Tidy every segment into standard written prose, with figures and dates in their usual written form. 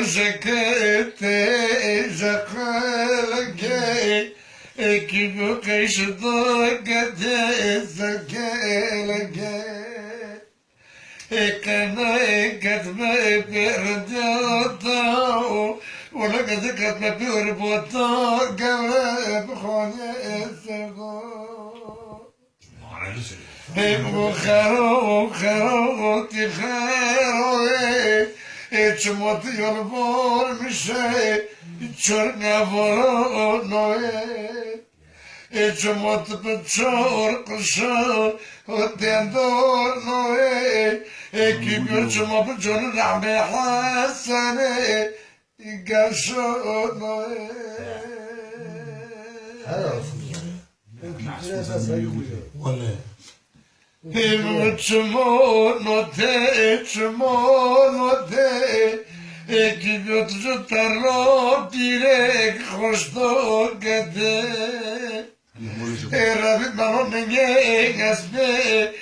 مشكلتي زقلقي كيف قيش ضاقتي زقلقي كان كتبه برداتا ولقد كتبه بربوتا قلب خوني السرقو خرو خرو تخرو çmot yorulmuş çorna voronoe çmot pçor kuşu otendornoe ekibir çmot çor rahme hasane gaşonoe Vallahi. Çmonote gidiyor tarla direk hoşto gede Rabbi bana neye gasbe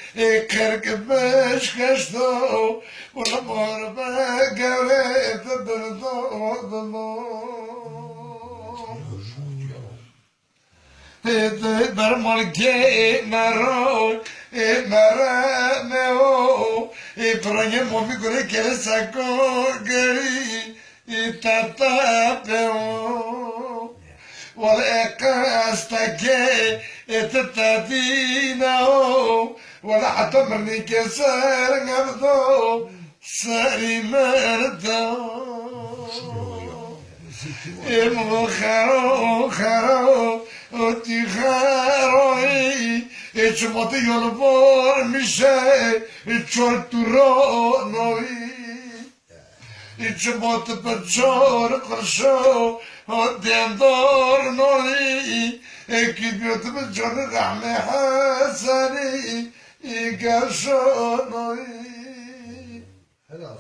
kırk beş kaçto Ona morba gavret durdo Bermal ke maro Marameo pranje movi gore kere sako geri tata peo wala ekastake etatadina wala hatta merni keser ngabdo sari merdo emo kharo oti kharoi çmot yol varmış çorturo noi çmot pçor kırşo odendor noi ekibiyot pçor rahme hasani gaşo noi Helal.